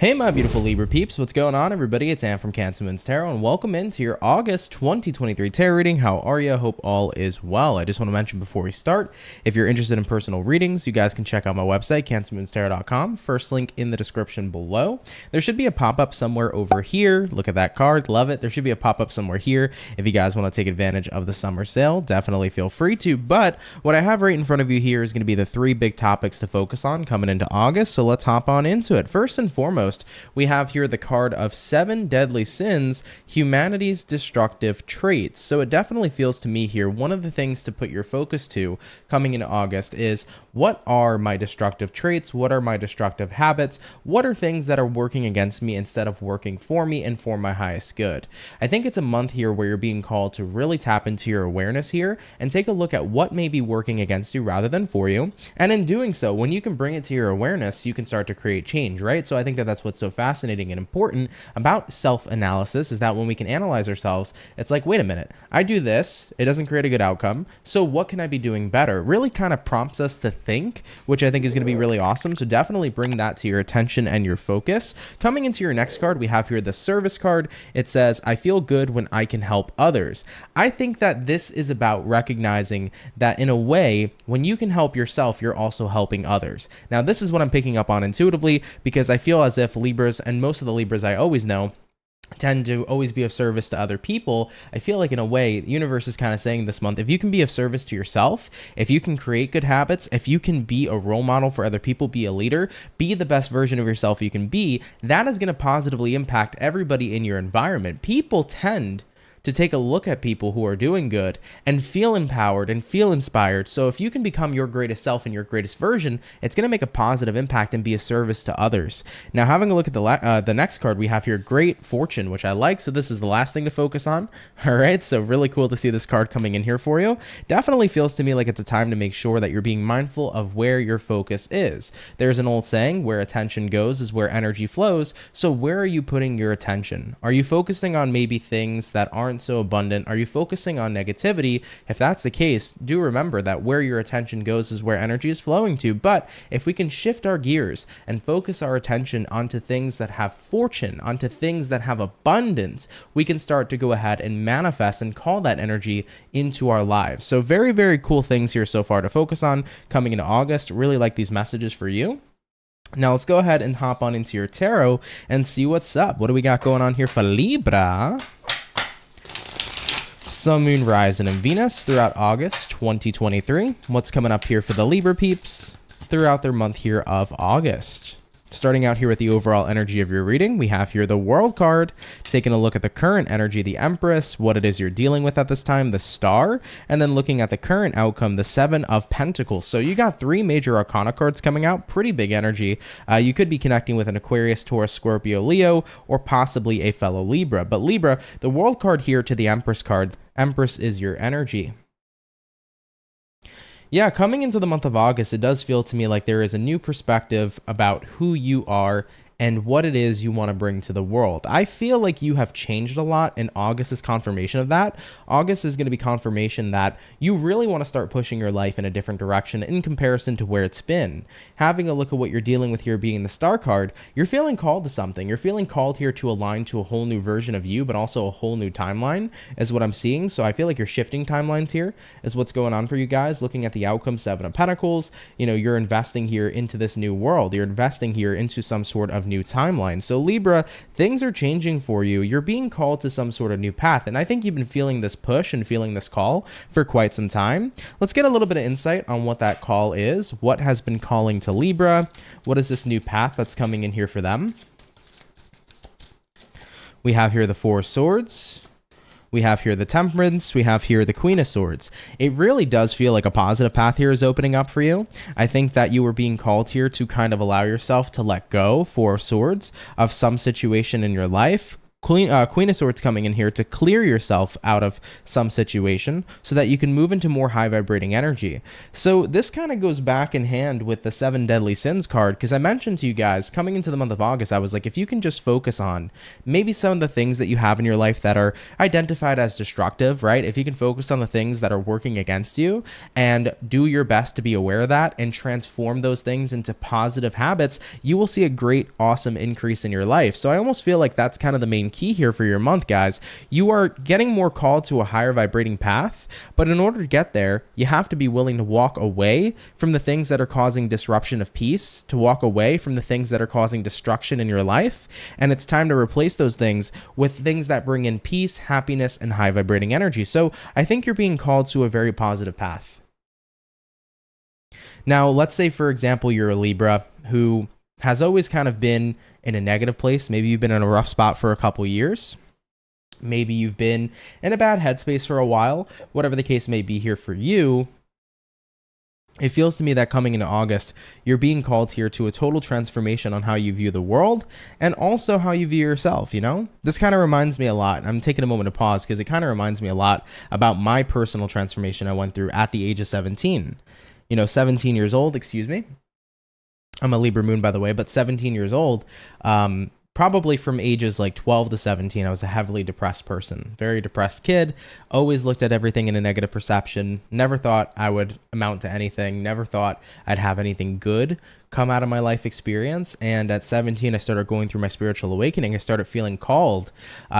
Hey my beautiful Libra peeps, what's going on everybody? It's Ann from CancerMoonsTarot and welcome into your August 2023 tarot reading. How are you? Hope all is well. I just want to mention before we start, if you're interested in personal readings, you guys can check out my website, CancerMoonsTarot.com. First link in the description below. There should be a pop-up somewhere over here. Look at that card, love it. There should be a pop-up somewhere here. If you guys want to take advantage of the summer sale, definitely feel free to. But what I have right in front of you here is going to be the three big topics to focus on coming into August. So let's hop on into it. First and foremost, we have here the card of 7 deadly sins, humanity's destructive traits. So it definitely feels to me here, one of the things to put your focus to coming into August is, what are my destructive traits? What are my destructive habits? What are things that are working against me instead of working for me and for my highest good? I think it's a month here where you're being called to really tap into your awareness here and take a look at what may be working against you rather than for you. And in doing so, when you can bring it to your awareness, you can start to create change, right? So I think that that's what's so fascinating and important about self-analysis, is that when we can analyze ourselves, it's like, wait a minute, I do this, it doesn't create a good outcome, so what can I be doing better? It really kind of prompts us to think, which I think is going to be really awesome. So definitely bring that to your attention and your focus. Coming into your next card, we have here the service card. It says, I feel good when I can help others. I think that this is about recognizing that in a way, when you can help yourself, you're also helping others. Now, this is what I'm picking up on intuitively, because I feel as if Libras, and most of the Libras I always know, tend to always be of service to other people. I feel like in a way, the universe is kind of saying this month, if you can be of service to yourself, if you can create good habits, if you can be a role model for other people, be a leader, be the best version of yourself you can be, that is going to positively impact everybody in your environment. People tend to take a look at people who are doing good and feel empowered and feel inspired. So if you can become your greatest self and your greatest version, it's going to make a positive impact and be a service to others. Now, having a look at the next card, we have here Great Fortune, which I like. So this is the last thing to focus on. All right, so really cool to see this card coming in here for you. Definitely feels to me like it's a time to make sure that you're being mindful of where your focus is. There's an old saying, where attention goes is where energy flows. So where are you putting your attention? Are you focusing on maybe things that aren't so abundant? Are you focusing on negativity? If that's the case, do remember that where your attention goes is where energy is flowing to. But if we can shift our gears and focus our attention onto things that have fortune, onto things that have abundance, we can start to go ahead and manifest and call that energy into our lives. So very, very cool things here so far to focus on coming into August. Really like these messages for you. Now let's go ahead and hop on into your tarot and see what's up. What do we got going on here for Libra? Sun, Moon, Rising, and Venus throughout August 2023. What's coming up here for the Libra peeps throughout their month here of August? Starting out here with the overall energy of your reading, we have here the World card, taking a look at the current energy, the Empress, what it is you're dealing with at this time, the Star, and then looking at the current outcome, the 7 of Pentacles. So you got 3 major Arcana cards coming out, pretty big energy. You could be connecting with an Aquarius, Taurus, Scorpio, Leo, or possibly a fellow Libra. But Libra, the World card here to the Empress card, Empress is your energy. Yeah, coming into the month of August, it does feel to me like there is a new perspective about who you are and what it is you want to bring to the world. I feel like you have changed a lot, and August is confirmation of that. August is going to be confirmation that you really want to start pushing your life in a different direction in comparison to where it's been. Having a look at what you're dealing with here being the Star card, you're feeling called to something. You're feeling called here to align to a whole new version of you, but also a whole new timeline is what I'm seeing. So I feel like you're shifting timelines here is what's going on for you guys. Looking at the outcome, 7 of Pentacles, you know, you're investing here into this new world. You're investing here into some sort of new timeline. So Libra, things are changing for you. You're being called to some sort of new path. And I think you've been feeling this push and feeling this call for quite some time. Let's get a little bit of insight on what that call is. What has been calling to Libra? What is this new path that's coming in here for them? We have here the 4 of Swords. We have here the Temperance. We have here the Queen of Swords. It really does feel like a positive path here is opening up for you. I think that you were being called here to kind of allow yourself to let go, 4 of Swords, of some situation in your life. Queen of Swords coming in here to clear yourself out of some situation so that you can move into more high vibrating energy. So this kind of goes back in hand with the 7 Deadly Sins card, because I mentioned to you guys coming into the month of August, I was like, if you can just focus on maybe some of the things that you have in your life that are identified as destructive, right? If you can focus on the things that are working against you and do your best to be aware of that and transform those things into positive habits, you will see a great, awesome increase in your life. So I almost feel like that's kind of the main key here for your month, guys. You are getting more called to a higher vibrating path, but in order to get there, you have to be willing to walk away from the things that are causing disruption of peace, to walk away from the things that are causing destruction in your life, and it's time to replace those things with things that bring in peace, happiness, and high vibrating energy. So I think you're being called to a very positive path. Now, let's say, for example, you're a Libra who has always kind of been in a negative place. Maybe you've been in a rough spot for a couple years. Maybe you've been in a bad headspace for a while. Whatever the case may be here for you, it feels to me that coming into August, you're being called here to a total transformation on how you view the world and also how you view yourself, you know? This kind of reminds me a lot. I'm taking a moment to pause because it kind of reminds me a lot about my personal transformation I went through at the age of 17. 17 years old, excuse me. I'm a Libra Moon, by the way, but 17 years old, probably from ages like 12 to 17, I was a heavily depressed person, very depressed kid, always looked at everything in a negative perception, never thought I would amount to anything, never thought I'd have anything good come out of my life experience. And at 17, I started going through my spiritual awakening. I started feeling called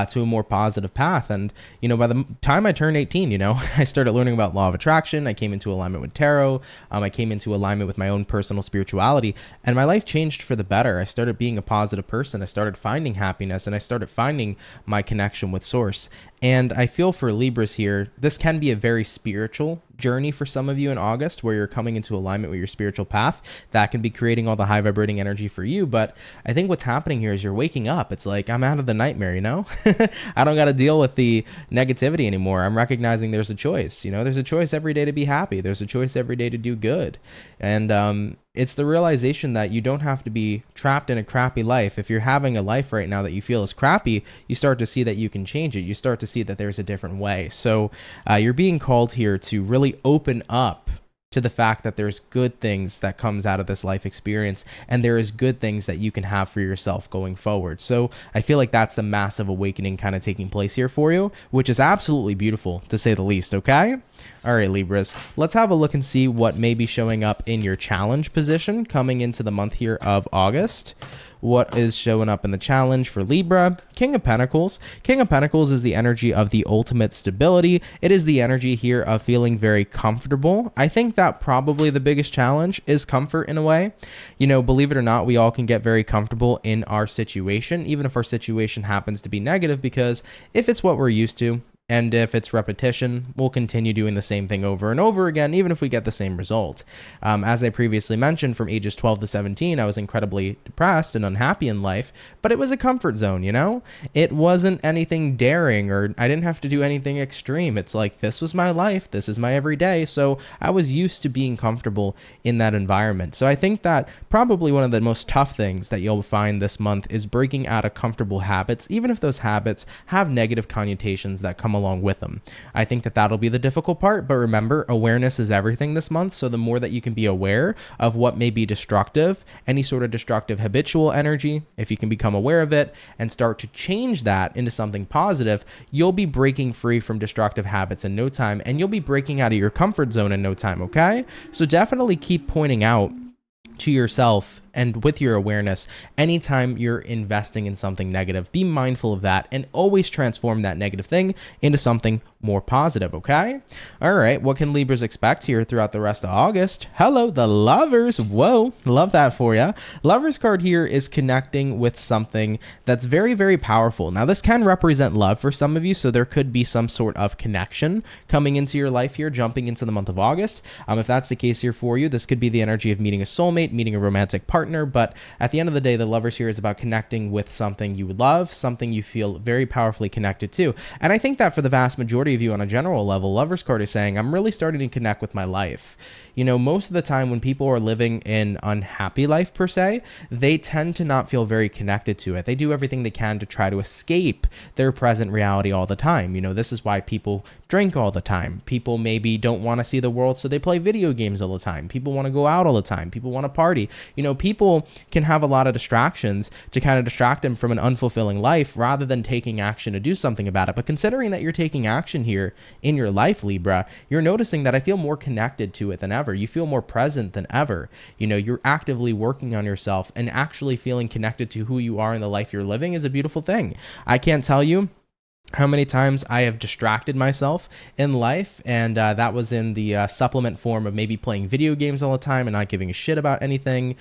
to a more positive path. And, by the time I turned 18, I started learning about law of attraction. I came into alignment with tarot. I came into alignment with my own personal spirituality, and my life changed for the better. I started being a positive person. I started finding happiness, and I started finding my connection with source. And I feel for Libras here, this can be a very spiritual journey for some of you in August, where you're coming into alignment with your spiritual path. That can be creating all the high vibrating energy for you. But I think what's happening here is you're waking up. It's like, I'm out of the nightmare, I don't got to deal with the negativity anymore. I'm recognizing there's a choice. There's a choice every day to be happy. There's a choice every day to do good. And it's the realization that you don't have to be trapped in a crappy life. If you're having a life right now that you feel is crappy, you start to see that you can change it. You start to see that there's a different way. So you're being called here to really open up to the fact that there's good things that comes out of this life experience, and there is good things that you can have for yourself going forward. So I feel like that's the massive awakening kind of taking place here for you, which is absolutely beautiful to say the least. Okay. All right, Libras, let's have a look and see what may be showing up in your challenge position coming into the month here of August. What is showing up in the challenge for Libra? King of Pentacles. King of Pentacles is the energy of the ultimate stability. It is the energy here of feeling very comfortable. I think that probably the biggest challenge is comfort in a way. Believe it or not, we all can get very comfortable in our situation, even if our situation happens to be negative, because if it's what we're used to, and if it's repetition, we'll continue doing the same thing over and over again, even if we get the same result. As I previously mentioned, from ages 12 to 17, I was incredibly depressed and unhappy in life, but it was a comfort zone, It wasn't anything daring, or I didn't have to do anything extreme. It's like, this was my life. This is my everyday. So I was used to being comfortable in that environment. So I think that probably one of the most tough things that you'll find this month is breaking out of comfortable habits, even if those habits have negative connotations that come along with them. I think that that'll be the difficult part, but remember, awareness is everything this month. So the more that you can be aware of what may be destructive, any sort of destructive habitual energy, if you can become aware of it and start to change that into something positive, you'll be breaking free from destructive habits in no time, and you'll be breaking out of your comfort zone in no time. Okay, so definitely keep pointing out to yourself and with your awareness, anytime you're investing in something negative, be mindful of that and always transform that negative thing into something more positive. Okay. All right. What can Libras expect here throughout the rest of August? Hello, the Lovers. Whoa. Love that for you. Lovers card here is connecting with something that's very, very powerful. Now, this can represent love for some of you. So there could be some sort of connection coming into your life here, jumping into the month of August. If that's the case here for you, this could be the energy of meeting a soulmate, meeting a romantic partner, partner, but at the end of the day, the Lovers here is about connecting with something you love, something you feel very powerfully connected to. And I think that for the vast majority of you on a general level, Lovers card is saying, I'm really starting to connect with my life. You know, most of the time when people are living an unhappy life per se, they tend to not feel very connected to it. They do everything they can to try to escape their present reality all the time. You know, this is why people drink all the time. People maybe don't want to see the world, so they play video games all the time. People want to go out all the time. People want to party. You know, people can have a lot of distractions to kind of distract them from an unfulfilling life rather than taking action to do something about it. But considering that you're taking action here in your life, Libra, you're noticing that I feel more connected to it than ever. You feel more present than ever. You know, you're actively working on yourself, and actually feeling connected to who you are in the life you're living is a beautiful thing. I can't tell you how many times I have distracted myself in life, and that was in the supplement form of maybe playing video games all the time and not giving a shit about anything,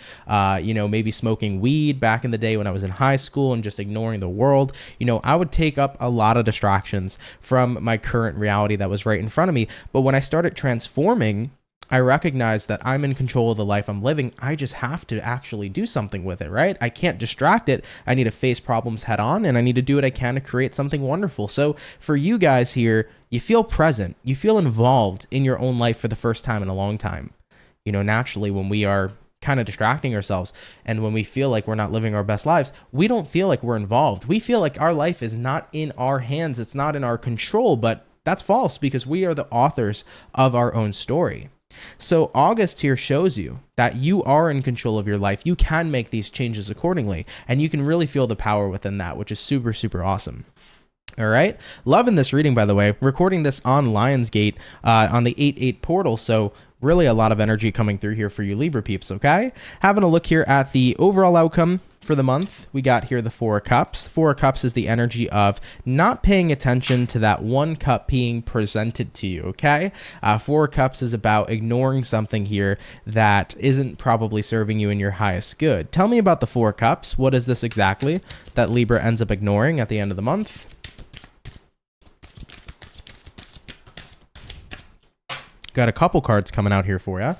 you know, maybe smoking weed back in the day when I was in high school and just ignoring the world. You know, I would take up a lot of distractions from my current reality that was right in front of me. But when I started transforming, I recognize that I'm in control of the life I'm living. I just have to actually do something with it, right? I can't distract it. I need to face problems head on, and I need to do what I can to create something wonderful. So for you guys here, you feel present. You feel involved in your own life for the first time in a long time. You know, naturally, when we are kind of distracting ourselves and when we feel like we're not living our best lives, we don't feel like we're involved. We feel like our life is not in our hands. It's not in our control, but that's false, because we are the authors of our own story. So August here shows you that you are in control of your life. You can make these changes accordingly, and you can really feel the power within that, which is super, super awesome. All right. Loving this reading, by the way. Recording this on Lionsgate on the 8/8 portal. So really a lot of energy coming through here for you Libra peeps, okay? Having a look here at the overall outcome for the month. We got here the Four of Cups. Four of Cups is the energy of not paying attention to that one cup being presented to you, okay? Four of Cups is about ignoring something here that isn't probably serving you in your highest good. Tell me about the Four of Cups. What is this exactly that Libra ends up ignoring at the end of the month? Got a couple cards coming out here for you.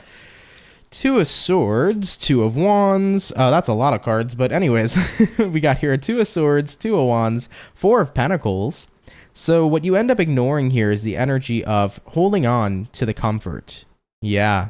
Two of Swords, Two of Wands. Oh, that's a lot of cards. But anyways, we got here a Two of Swords, Two of Wands, Four of Pentacles. So what you end up ignoring here is the energy of holding on to the comfort. Yeah.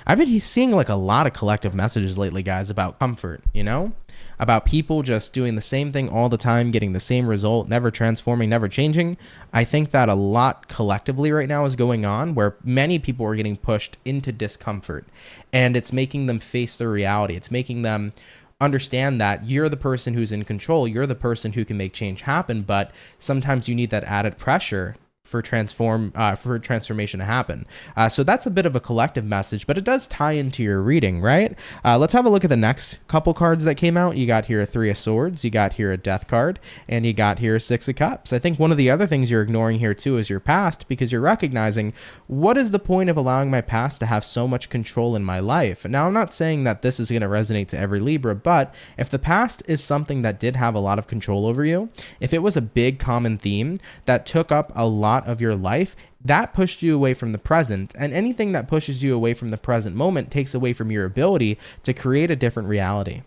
I've been seeing like a lot of collective messages lately, guys, about comfort, you know? About people just doing the same thing all the time, getting the same result, never transforming, never changing. I think that a lot collectively right now is going on where many people are getting pushed into discomfort, and it's making them face their reality. It's making them understand that you're the person who's in control. You're the person who can make change happen, but sometimes you need that added pressure for transformation to happen. So that's a bit of a collective message, but it does tie into your reading, right? Let's have a look at the next couple cards that came out. You got here a Three of Swords, you got here a Death card, and you got here a Six of Cups. I think one of the other things you're ignoring here too is your past, because you're recognizing, what is the point of allowing my past to have so much control in my life? Now, I'm not saying that this is going to resonate to every Libra, but if the past is something that did have a lot of control over you, if it was a big common theme that took up a lot of your life, that pushed you away from the present, and anything that pushes you away from the present moment takes away from your ability to create a different reality.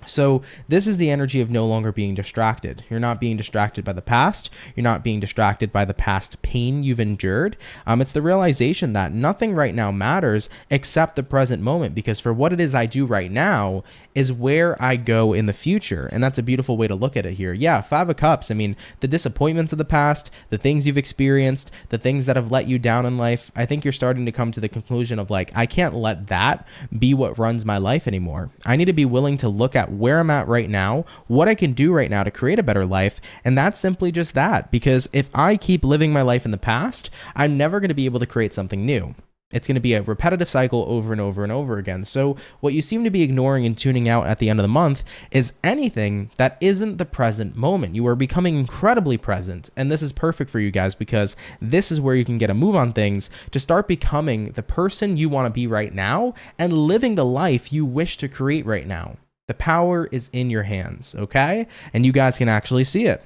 So this is the energy of no longer being distracted. You're not being distracted by the past. You're not being distracted by the past pain you've endured. It's the realization that nothing right now matters except the present moment, because for what it is I do right now is where I go in the future. And that's a beautiful way to look at it here. Yeah, Five of Cups. I mean, the disappointments of the past, the things you've experienced, the things that have let you down in life, I think you're starting to come to the conclusion of like, I can't let that be what runs my life anymore. I need to be willing to look at where I'm at right now, what I can do right now to create a better life. And that's simply just that, because if I keep living my life in the past, I'm never going to be able to create something new. It's going to be a repetitive cycle over and over and over again. So what you seem to be ignoring and tuning out at the end of the month is anything that isn't the present moment. You are becoming incredibly present. And this is perfect for you guys, because this is where you can get a move on things to start becoming the person you want to be right now and living the life you wish to create right now. The power is in your hands, okay? And you guys can actually see it.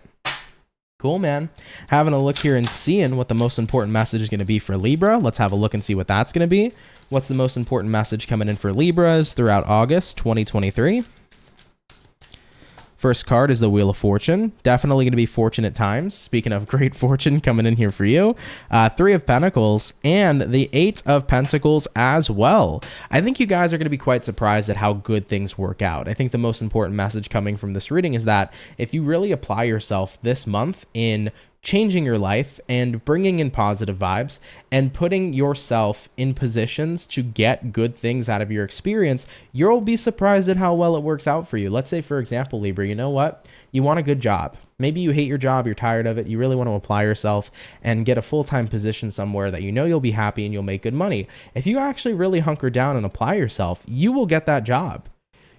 Cool, man. Having a look here and seeing what the most important message is going to be for Libra. Let's have a look and see what that's going to be. What's the most important message coming in for Libras throughout August 2023? First card is the Wheel of Fortune. Definitely going to be fortunate times. Speaking of great fortune coming in here for you. Three of Pentacles and the Eight of Pentacles as well. I think you guys are going to be quite surprised at how good things work out. I think the most important message coming from this reading is that if you really apply yourself this month in changing your life and bringing in positive vibes and putting yourself in positions to get good things out of your experience, you'll be surprised at how well it works out for you. Let's say, for example, Libra, you know what? You want a good job. Maybe you hate your job, you're tired of it, you really want to apply yourself and get a full-time position somewhere that you know you'll be happy and you'll make good money. If you actually really hunker down and apply yourself, you will get that job.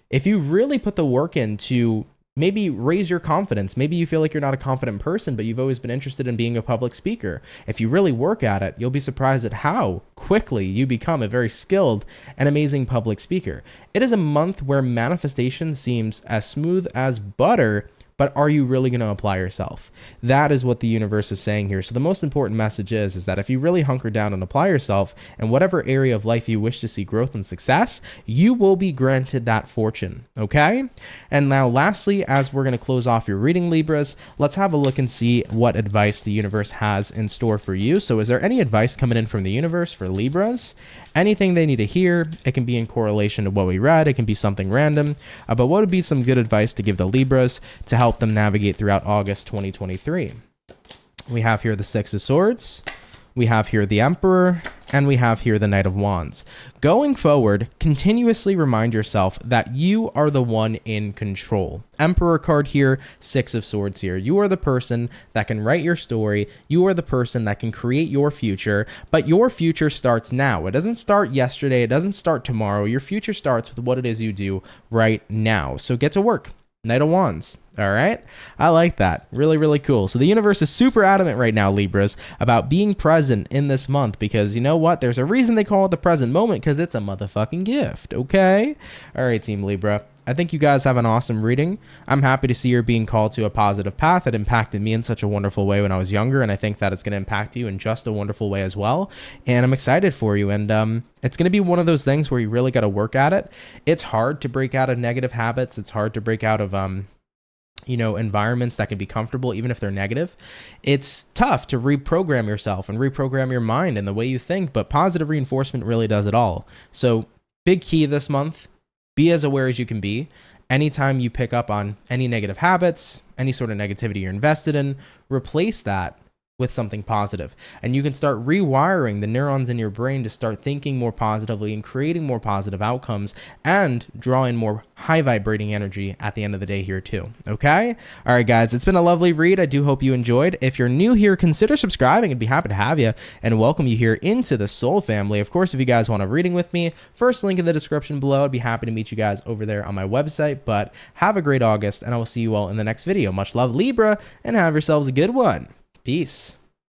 If you really put the work into maybe raise your confidence. Maybe you feel like you're not a confident person, but you've always been interested in being a public speaker. If you really work at it, you'll be surprised at how quickly you become a very skilled and amazing public speaker. It is a month where manifestation seems as smooth as butter, but are you really going to apply yourself? That is what the universe is saying here. So the most important message is that if you really hunker down and apply yourself in whatever area of life you wish to see growth and success, you will be granted that fortune, okay? And now lastly, as we're going to close off your reading, Libras, let's have a look and see what advice the universe has in store for you. So is there any advice coming in from the universe for Libras? Anything they need to hear? It can be in correlation to what we read. It can be something random. But what would be some good advice to give the Libras to help them navigate throughout August 2023? We have here the Six of Swords, we have here the Emperor, and we have here the Knight of Wands. Going forward, continuously remind yourself that you are the one in control. Emperor card here, Six of Swords here. You are the person that can write your story. You are the person that can create your future, but your future starts now. It doesn't start yesterday. It doesn't start tomorrow. Your future starts with what it is you do right now. So get to work. Knight of Wands. All right. I like that. Really, really cool. So the universe is super adamant right now, Libras, about being present in this month because you know what? There's a reason they call it the present moment because it's a motherfucking gift. Okay. All right, Team Libra. I think you guys have an awesome reading. I'm happy to see you're being called to a positive path. It impacted me in such a wonderful way when I was younger, and I think that it's going to impact you in just a wonderful way as well. And I'm excited for you. And it's going to be one of those things where you really got to work at it. It's hard to break out of negative habits. It's hard to break out of environments that can be comfortable, even if they're negative. It's tough to reprogram yourself and reprogram your mind and the way you think, but positive reinforcement really does it all. So big key this month, be as aware as you can be. Anytime you pick up on any negative habits, any sort of negativity you're invested in, replace that with something positive. And you can start rewiring the neurons in your brain to start thinking more positively and creating more positive outcomes and draw in more high vibrating energy at the end of the day here too. Okay? All right, guys, it's been a lovely read. I do hope you enjoyed. If you're new here, consider subscribing. I'd be happy to have you and welcome you here into the Soul family. Of course, if you guys want a reading with me, first link in the description below. I'd be happy to meet you guys over there on my website. But have a great August, and I will see you all in the next video. Much love, Libra, and have yourselves a good one. Peace.